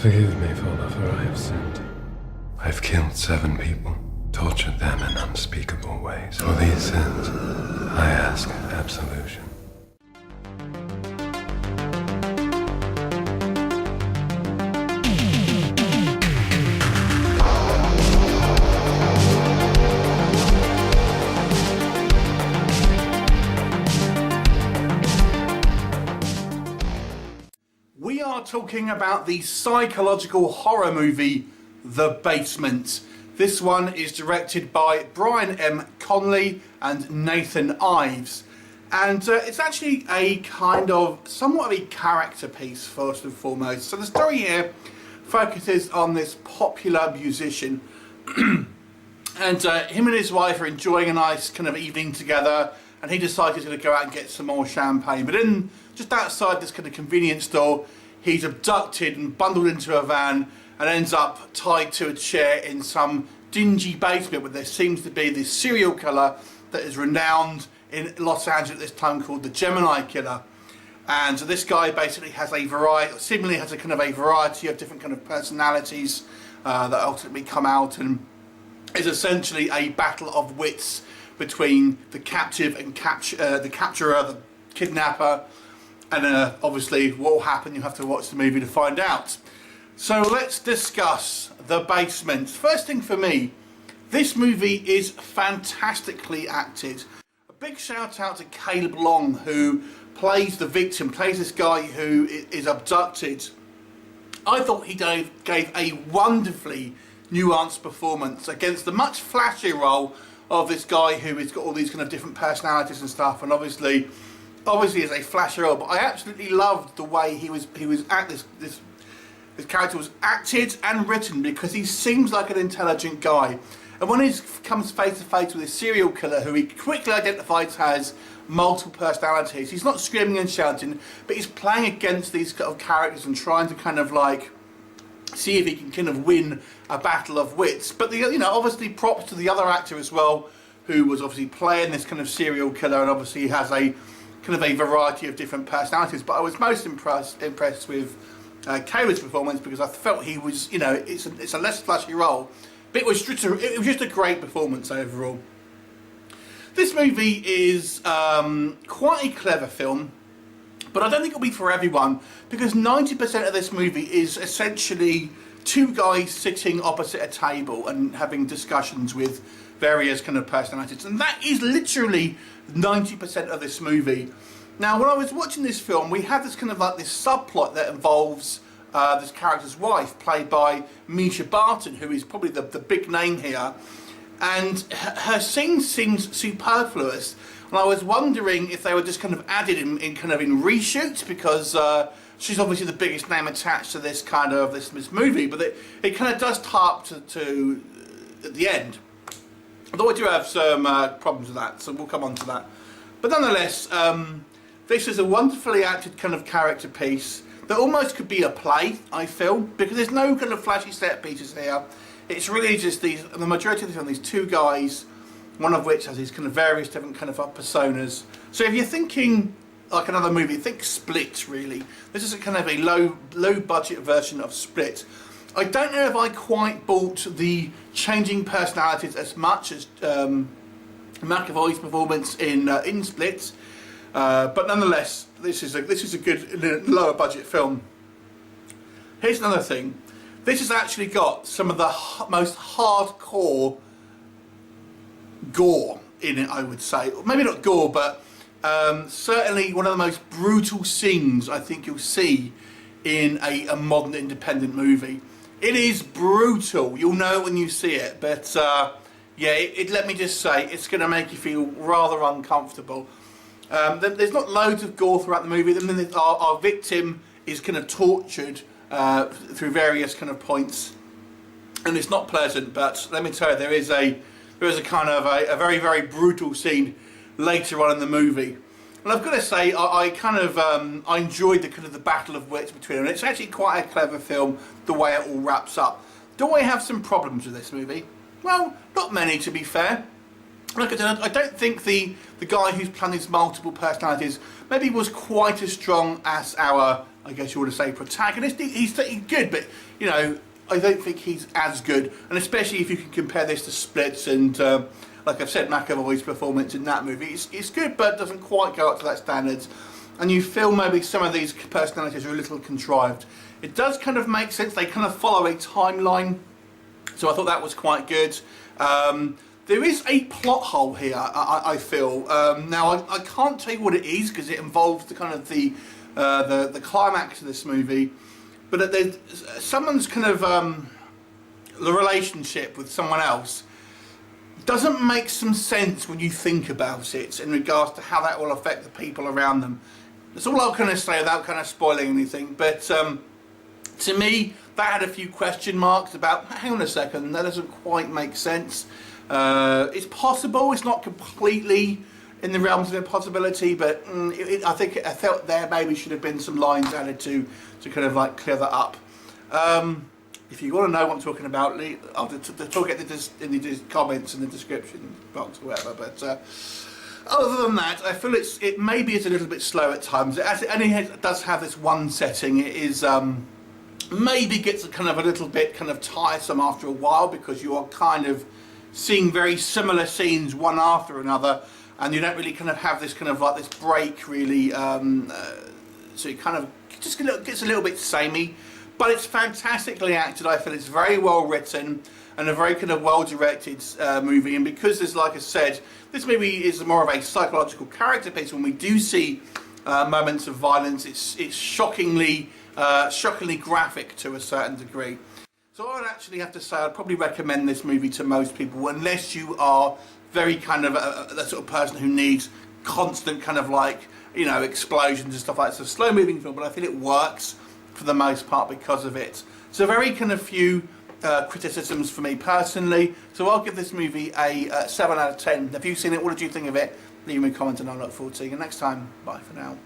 Forgive me for whatever I have sinned. I've killed 7 people, tortured them in unspeakable ways. For these sins, I ask absolution. We are talking about the psychological horror movie, The Basement. This one is directed by Brian M.Conley and Nathan Ives. And it's actually a kind of, somewhat of a character piece, first and foremost. So the story here focuses on this popular musician. And him and his wife are enjoying a nice kind of evening together. And he decides he's going to go out and get some more champagne. But in just outside this kind of convenience store, he's abducted and bundled into a van and ends up tied to a chair in some dingy basement where there seems to be this serial killer that is renowned in Los Angeles at this time called the Gemini Killer. And so this guy basically has a variety, seemingly has a kind of a variety of different kind of personalities that ultimately come out, and is essentially a battle of wits between the captive and the capturer, the kidnapper. And obviously what will happen, you have to watch the movie to find out. So let's discuss The Basement. First thing for me, this movie is fantastically acted. A big shout out to Cayleb Long, who plays the victim, plays this guy who is abducted. I thought he gave a wonderfully nuanced performance against the much flashier role of this guy who has got all these kind of different personalities and stuff, and obviously is a flashy role. But I absolutely loved the way this character was acted and written, because he seems like an intelligent guy. And when he comes face to face with a serial killer who he quickly identifies has multiple personalities, he's not screaming and shouting, but he's playing against these kind of characters and trying to kind of like see if he can kind of win a battle of wits. But obviously props to the other actor as well, who was obviously playing this kind of serial killer, and obviously he has a kind of a variety of different personalities. But I was most impressed with Cayleb's performance, because I felt he was, it's a less flashy role, but it was just a great performance overall. This movie is quite a clever film, but I don't think it'll be for everyone, because 90% of this movie is essentially 2 guys sitting opposite a table and having discussions with various kind of personalities, and that is literally 90% of this movie. Now, when I was watching this film, we had this kind of like this subplot that involves this character's wife, played by Mischa Barton, who is probably the big name here, and her scene seems superfluous. And I was wondering if they were just kind of added in reshoots, because she's obviously the biggest name attached to this kind of this movie. But it kind of does tie up to at the end. Although I do have some problems with that, so we'll come on to that. But nonetheless, this is a wonderfully acted kind of character piece that almost could be a play, I feel, because there's no kind of flashy set pieces here. It's really just the majority of the film, these 2 guys, one of which has these kind of various different kind of personas. So if you're thinking like another movie, think Split, really. This is a kind of a low budget version of Split. I don't know if I quite bought the changing personalities as much as McAvoy's performance in Split, but nonetheless, this is a good lower budget film. Here's another thing. This has actually got some of the most hardcore gore in it, I would say. Maybe not gore, but certainly one of the most brutal scenes I think you'll see in a modern independent movie. It is brutal. You'll know when you see it, but let me just say, it's going to make you feel rather uncomfortable. There's not loads of gore throughout the movie. Our victim is kind of tortured through various kind of points, and it's not pleasant. But let me tell you, there is a kind of a very, very brutal scene later on in the movie. And I've got to say, I enjoyed the battle of wits between them. It's actually quite a clever film, the way it all wraps up. Do I have some problems with this movie? Well, not many, to be fair. Like I said, I don't think the guy who's playing his multiple personalities maybe was quite as strong as our I guess you want to say, protagonist. He's good, but you know, I don't think he's as good, and especially if you can compare this to Splits and, like I've said, McAvoy's performance in that movie. It's good, but doesn't quite go up to that standards. And you feel maybe some of these personalities are a little contrived. It does kind of make sense. They kind of follow a timeline, so I thought that was quite good. There is a plot hole here, I feel. Now, I can't tell you what it is because it involves the kind of the climax of this movie, but there's someone's kind of the relationship with someone else doesn't make some sense when you think about it in regards to how that will affect the people around them. That's all I'll kind of say without kind of spoiling anything, but to me, that had a few question marks about, hang on a second, that doesn't quite make sense. It's possible, it's not completely in the realms of impossibility, but I felt there maybe should have been some lines added to kind of like clear that up. If you want to know what I'm talking about, I'll talk it in the comments in the description box or whatever, but other than that, I feel it maybe is a little bit slow at times. It does have this one setting. It is maybe gets kind of a little bit kind of tiresome after a while because you are kind of seeing very similar scenes one after another, and you don't really kind of have this kind of like this break really. So it kind of just gets a little bit samey. But it's fantastically acted. I feel it's very well written and a very kind of well directed movie. And because there's, like I said, this movie is more of a psychological character piece. When we do see moments of violence, it's shockingly graphic to a certain degree. So I would actually have to say I'd probably recommend this movie to most people, unless you are very kind of the sort of person who needs constant kind of like, you know, explosions and stuff like that. It's a slow moving film, but I feel it works for the most part because of it. So very kind of few criticisms for me personally. So I'll give this movie a 7 out of 10. Have you seen it? What did you think of it? Leave me a comment and I'll look forward to seeing you next time. Bye for now.